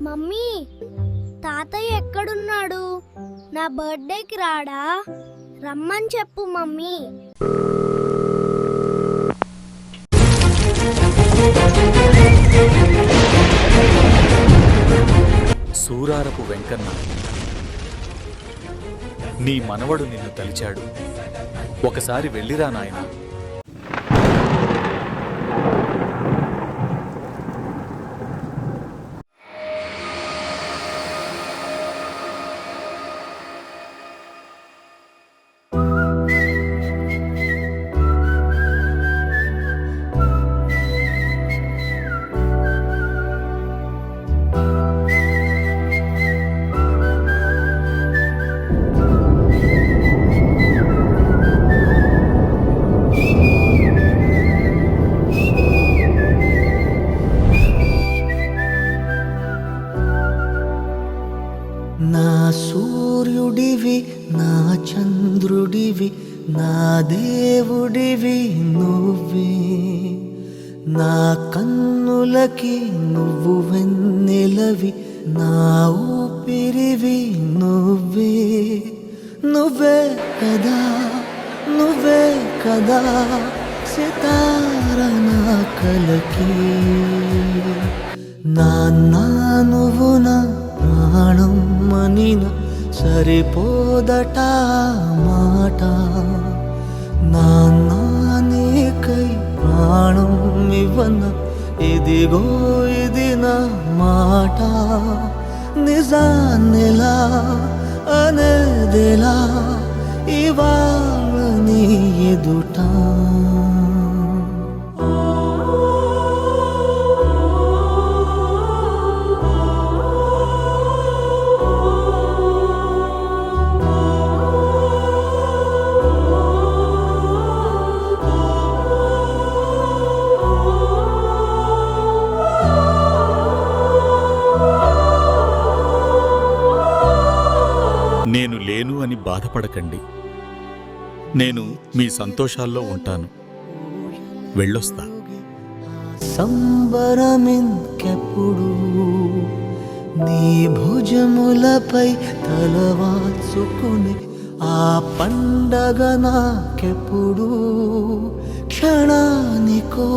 Mummy, తాతయ్య ఎక్కడున్నాడు? నా బర్త్డేకి రాడా? రమ్మని చెప్పు మమ్మీ. సూరారపు వెంకన్న, నీ మనవడు నిన్ను తలిచాడు. ఒకసారి వెళ్ళిరా నాయనా. నా సూర్యుడివి, నా చంద్రుడివి, నా దేవుడివి నువ్వే. నా కన్నులకి నువ్వు వెన్నెలవి, నా ఊపిరివి నువ్వే. నువ్వే కదా, నువ్వే కదా సితార నా కలకి. నాన్నా నువ్వు నా ప్రాణం మనిన సరిపోదట మాట. నాన్నా నీకై ప్రాణం ఇవ్వన, ఇదిగో ఇది నా మాట. నిజాన్నిలా అనేదిలా ఇవాళ నీ ఎదుట. నేను లేను అని బాధపడకండి. నేను మీ సంతోషాల్లో ఉంటాను. వెళ్ళొస్తా. సంబరమింకెప్పుడు నీ భుజములపై తలవాల్చుకుని, ఆ పండగ నాకెప్పుడు క్షణానికో